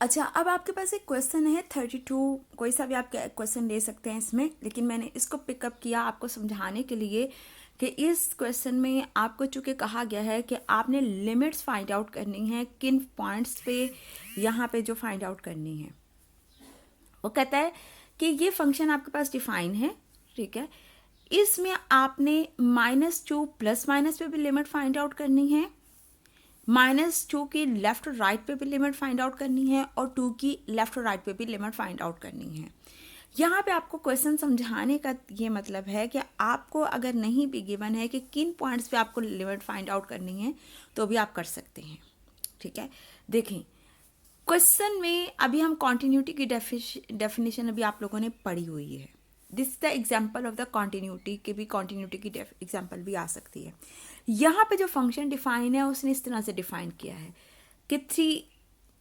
अच्छा, अब आपके पास एक क्वेश्चन है 32, कोई सा भी आप क्वेश्चन ले सकते हैं इसमें, लेकिन मैंने इसको पिकअप किया आपको समझाने के लिए कि इस क्वेश्चन में आपको चूँकि कहा गया है कि आपने लिमिट्स फाइंड आउट करनी है किन पॉइंट्स पे, यहाँ पे जो फाइंड आउट करनी है। वो कहता है कि ये फंक्शन आपके पास डिफाइन है, ठीक है, इसमें आपने -2 प्लस माइनस पे भी लिमिट फाइंड आउट करनी है, -2 की लेफ्ट और राइट पे भी लिमिट फाइंड आउट करनी है, और 2 की लेफ्ट और राइट पे भी लिमिट फाइंड आउट करनी है। यहाँ पे आपको क्वेश्चन समझाने का ये मतलब है कि आपको अगर नहीं भी गिवन है कि किन पॉइंट्स पे आपको लिमिट फाइंड आउट करनी है तो भी आप कर सकते हैं, ठीक है। देखें, क्वेश्चन में अभी हम कॉन्टिन्यूटी की डेफिनेशन अभी आप लोगों ने पढ़ी हुई है। This is the example of the continuity के भी कॉन्टिन्यूटी की एग्जाम्पल भी आ सकती है। यहाँ पे जो फंक्शन डिफाइन है उसने इस तरह से डिफाइन किया है कि 3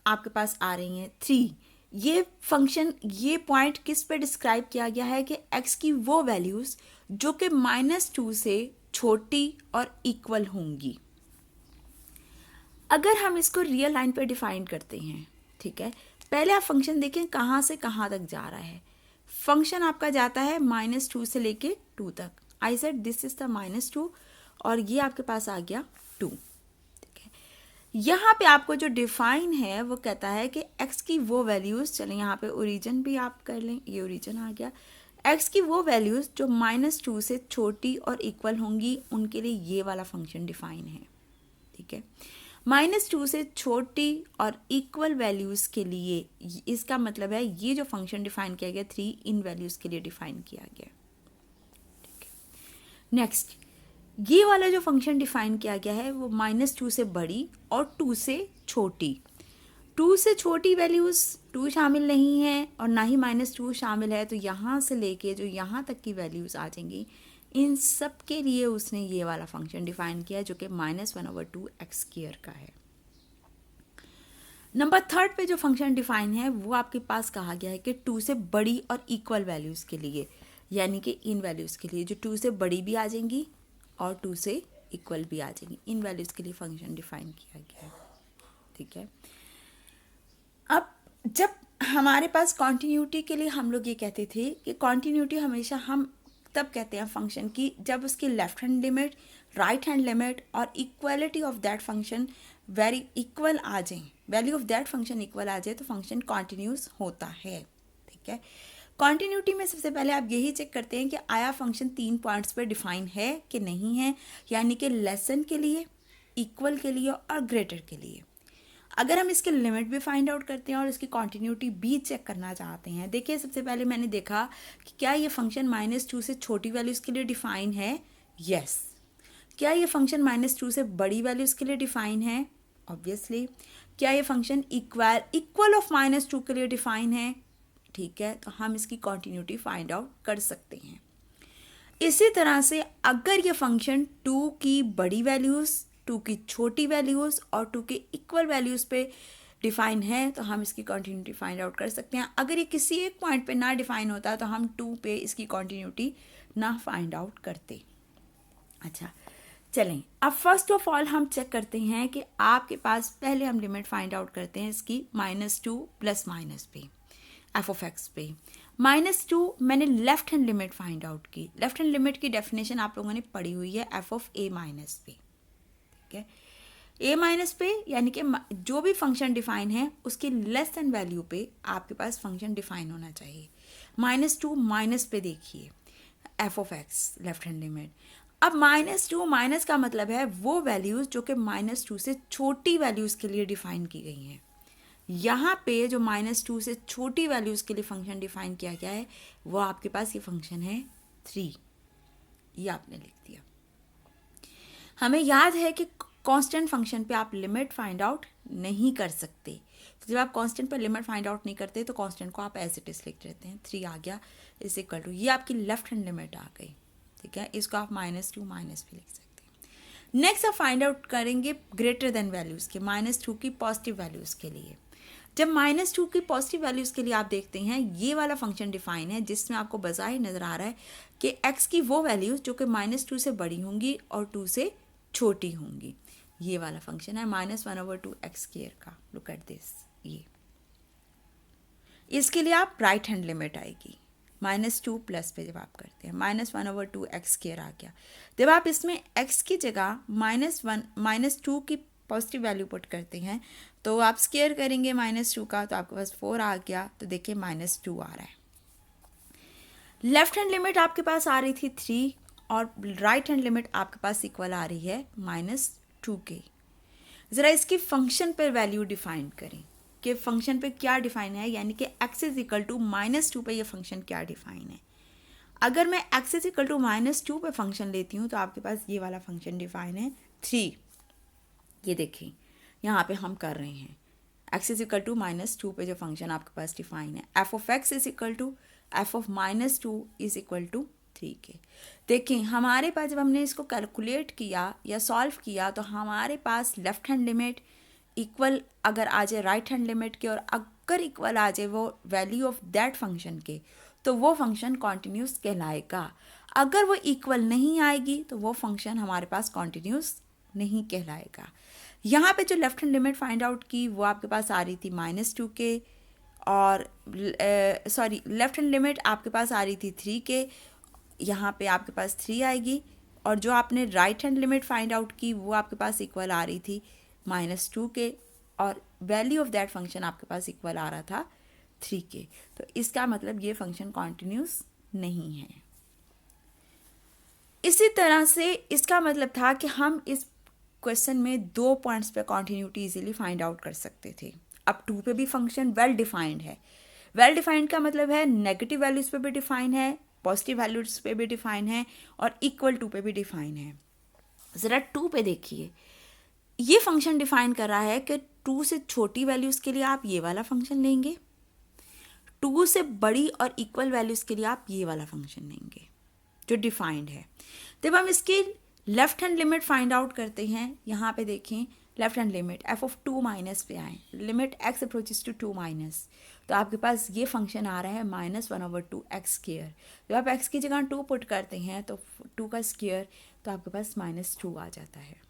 आपके पास आ रही हैं 3। ये फंक्शन, ये पॉइंट किस पे डिस्क्राइब किया गया है कि x की वो वैल्यूज जो कि -2 से छोटी और इक्वल होंगी। अगर हम इसको रियल लाइन पे डिफाइन करते हैं, ठीक है, पहले आप फंक्शन देखें कहाँ से कहाँ तक जा रहा है। फंक्शन आपका जाता है -2 से लेके 2 तक। I said this is the -2 और ये आपके पास आ गया 2, ठीक है। यहाँ पे आपको जो डिफाइन है वो कहता है कि x की वो वैल्यूज, चलें यहाँ पे ओरिजिन भी आप कर लें, ये ओरिजिन आ गया, x की वो वैल्यूज जो -2 से छोटी और इक्वल होंगी उनके लिए ये वाला फंक्शन डिफाइन है, ठीक है। -2 से छोटी और इक्वल वैल्यूज के लिए, इसका मतलब है ये जो फंक्शन डिफाइन किया गया 3 इन वैल्यूज के लिए डिफाइन किया गया, ठीक है। नेक्स्ट, ये वाला जो फंक्शन डिफाइन किया गया है वो -2 से बड़ी और 2 से छोटी। 2 से छोटी वैल्यूज 2 शामिल नहीं है और ना ही -2 शामिल है, तो यहाँ से लेके जो यहाँ तक की वैल्यूज आ जाएंगी इन सब के लिए उसने ये वाला फंक्शन डिफाइन किया जो कि -1/2 x² का है। नंबर 3 पे जो फंक्शन डिफाइन है वो आपके पास कहा गया है कि 2 से बड़ी और इक्वल वैल्यूज़ के लिए, यानी कि इन वैल्यूज़ के लिए जो 2 से बड़ी भी आ जाएंगी और 2 से इक्वल भी आ जाएंगी, इन वैल्यूज़ के लिए फंक्शन डिफाइन किया गया है, ठीक है। अब जब हमारे पास कॉन्टिन्यूटी के लिए हम लोग ये कहते थे कि कॉन्टिन्यूटी हमेशा हम तब कहते हैं फंक्शन की जब उसकी left hand limit, right hand limit और equality of that function very equal आ जाए, value of that function equal आ जाए तो फंक्शन कॉन्टिन्यूस होता है, ठीक है। कॉन्टिन्यूटी में सबसे पहले आप यही चेक करते हैं कि आया फंक्शन 3 पॉइंट्स पर डिफाइन है कि नहीं है, यानी कि लेसन के लिए, इक्वल के लिए और ग्रेटर के लिए। अगर हम इसके लिमिट भी फाइंड आउट करते हैं और इसकी कॉन्टिन्यूटी भी चेक करना चाहते हैं, देखिए सबसे पहले मैंने देखा कि क्या ये फंक्शन -2 से छोटी वैल्यूज़ के लिए डिफाइन है, यस। क्या ये फंक्शन -2 से बड़ी वैल्यूज़ के लिए डिफाइन है, ऑब्वियसली। क्या ये फंक्शन इक्वल ऑफ -2 के लिए डिफाइन है, ठीक है, तो हम इसकी कॉन्टिन्यूटी फाइंड आउट कर सकते हैं। इसी तरह से अगर ये फंक्शन 2 की बड़ी वैल्यूज़, 2 की छोटी वैल्यूज़ और 2 की इक्वल वैल्यूज़ पे डिफाइन है तो हम इसकी कॉन्टिन्यूटी फाइंड आउट कर सकते हैं। अगर ये किसी एक पॉइंट पे ना डिफाइन होता तो हम 2 पे इसकी कॉन्टिन्यूटी ना फाइंड आउट करते। अच्छा, चलें, अब फर्स्ट ऑफ ऑल हम चेक करते हैं कि आपके पास पहले हम लिमिट फाइंड आउट करते हैं इसकी -2 प्लस माइनस पे, f(x) पे। -2 मैंने left hand limit find out की। लेफ्ट हैंड लिमिट की डेफिनेशन आप लोगों ने पढ़ी हुई है f(a) पे, ठीक है। a- पे यानी कि जो भी फंक्शन डिफाइन है उसकी लेस देन वैल्यू पे आपके पास फंक्शन डिफाइन होना चाहिए। -2 माइनस पे देखिए f(x) लेफ्ट हैंड लिमिट। अब -2 माइनस का मतलब है वो वैल्यूज जो कि -2 से छोटी वैल्यूज के लिए डिफाइन की गई हैं। यहाँ पे जो -2 से छोटी वैल्यूज के लिए फंक्शन डिफाइन किया गया है वो आपके पास ये फंक्शन है 3, ये आपने लिख दिया। हमें याद है कि कांस्टेंट फंक्शन पे आप लिमिट फाइंड आउट नहीं कर सकते, तो जब आप कांस्टेंट पे लिमिट फाइंड आउट नहीं करते तो कांस्टेंट को आप एज इट इज लिख देते हैं। 3 आ गया इज इक्वल टू, ये आपकी लेफ्ट हैंड लिमिट आ गई, ठीक है। इसको आप -2 माइनस भी लिख सकते हैं। नेक्स्ट आप फाइंड आउट करेंगे ग्रेटर देन वैल्यूज़ के, -2 की पॉजिटिव वैल्यूज़ के लिए। जब -2 की पॉजिटिव वैल्यूज़ के लिए आप देखते हैं ये वाला फंक्शन डिफाइन है जिसमें आपको बज़ाहिर नज़र आ रहा है कि x की वो वैल्यूज़ जो कि -2 से बड़ी होंगी और 2 से छोटी होंगी, ये वाला फंक्शन है -1/2 x² का। लुक एट दिस, ये इसके लिए आप राइट हैंड लिमिट आएगी -2 प्लस पे जब आप करते हैं -1/2 एक्स स्क्वायर आ गया। जब आप इसमें एक्स की जगह -2 की पॉजिटिव वैल्यू पुट करते हैं तो आप स्क्वायर करेंगे -2 का, तो आपके पास 4 आ गया। तो देखिए -2 आ रहा है। लेफ्ट हैंड लिमिट आपके पास आ रही थी 3 और राइट हैंड लिमिट आपके पास इक्वल आ रही है -2 के। ज़रा इसकी फंक्शन पर वैल्यू डिफाइन करें कि फंक्शन पे क्या डिफाइन है, यानी कि x इज इक्वल टू -2 पे ये फंक्शन क्या डिफाइन है। अगर मैं x इज इक्वल टू -2 पे फंक्शन लेती हूँ तो आपके पास ये वाला फंक्शन डिफाइन है 3। ये देखें यहाँ पे हम कर रहे हैं x इज इक्वल टू -2 पे जो फंक्शन आपके पास डिफाइन है f(x) is equal to f(-2) is equal to 3 के। देखें हमारे पास जब हमने इसको कैलकुलेट किया या सॉल्व किया तो हमारे पास लेफ्ट हैंड लिमिट इक्वल अगर आ जाए राइट हैंड लिमिट के, और अगर इक्वल आ जाए वो वैल्यू ऑफ दैट फंक्शन के, तो वो फंक्शन कॉन्टिन्यूस कहलाएगा। अगर वो इक्वल नहीं आएगी तो वो फंक्शन हमारे पास कॉन्टिन्यूस नहीं कहलाएगा। यहाँ पे जो left hand limit find out की वो आपके पास आ रही थी -2 के, और लेफ्ट हैंड लिमिट आपके पास आ रही थी 3 के, यहाँ पे आपके पास 3 आएगी। और जो आपने right hand limit find out की वो आपके पास इक्वल आ रही थी -2 के, और वैल्यू ऑफ दैट फंक्शन आपके पास इक्वल आ रहा था 3 के। तो इसका मतलब ये फंक्शन कॉन्टिन्यूस नहीं है। इसी तरह से इसका मतलब था कि हम इस क्वेश्चन में 2 पॉइंट्स पे कॉन्टिन्यूटी इजीली फाइंड आउट कर सकते थे। अब 2 पे भी फंक्शन वेल डिफाइंड है। वेल डिफाइंड का मतलब है नेगेटिव वैल्यूज पे भी डिफाइन है, पॉजिटिव वैल्यूज पे भी डिफाइन है, और इक्वल टू पे भी डिफाइन है। ज़रा 2 पे देखिए, ये फंक्शन डिफाइन कर रहा है कि 2 से छोटी वैल्यूज़ के लिए आप ये वाला फंक्शन लेंगे, 2 से बड़ी और इक्वल वैल्यूज़ के लिए आप ये वाला फंक्शन लेंगे जो डिफाइंड है। जब हम इसकी left hand limit find out करते हैं, यहाँ पे देखें लेफ्ट हैंड लिमिट f(2) पे आए, लिमिट x अप्रोचेस टू 2 तो आपके पास ये फंक्शन आ रहा है -1/2 एक्स स्क्वायर। जब आप x की जगह 2 पुट करते हैं तो 2 का स्क्वायर, तो आपके पास -2 आ जाता है।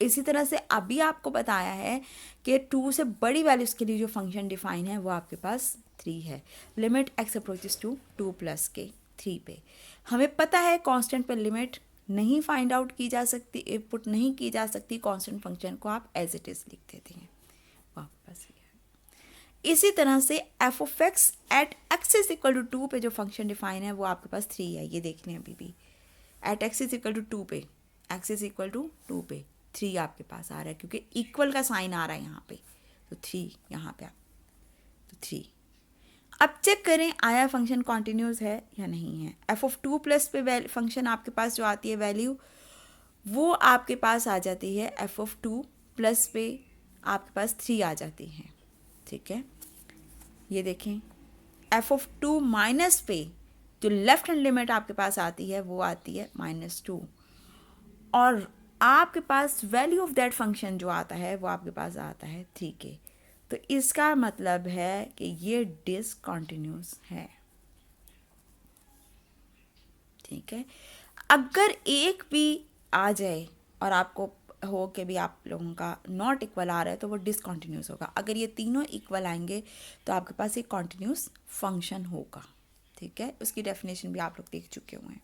इसी तरह से अभी आपको बताया है कि 2 से बड़ी वैल्यूज़ के लिए जो फंक्शन डिफाइन है वो आपके पास 3 है, limit x approaches to 2 plus के 3 पे। हमें पता है कांस्टेंट पर लिमिट नहीं फाइंड आउट की जा सकती, पुट नहीं की जा सकती, कांस्टेंट फंक्शन को आप एज इट इज़ लिख देते हैं वापस। इसी तरह से f(x) at x is equal to 2 पे जो फंक्शन डिफाइन है वो आपके पास 3 है। ये देख लें अभी भी at x is equal to 2 पे, x इज इक्वल टू 2 पे 3 आपके पास आ रहा है क्योंकि इक्वल का साइन आ रहा है यहाँ पे, तो 3 यहाँ पे तो 3। अब चेक करें आया फंक्शन कॉन्टिन्यूस है या नहीं है। f(2) प्लस पे फंक्शन आपके पास जो आती है वैल्यू वो आपके पास आ जाती है f(2) प्लस पे आपके पास 3 आ जाती है। ठीक है, ये देखें f(2) माइनस पे जो लेफ्ट हैंड लिमिट आपके पास आती है वो आती है -2, और आपके पास वैल्यू ऑफ दैट फंक्शन जो आता है वो आपके पास आता है 3 के। तो इसका मतलब है कि ये डिसकंटिन्यूअस है। ठीक है, अगर एक भी आ जाए और आपको हो के भी आप लोगों का नॉट इक्वल आ रहा है तो वो डिसकंटिन्यूअस होगा। अगर ये तीनों इक्वल आएंगे तो आपके पास एक कॉन्टिन्यूअस फंक्शन होगा। ठीक है, उसकी डेफिनेशन भी आप लोग देख चुके हुए हैं।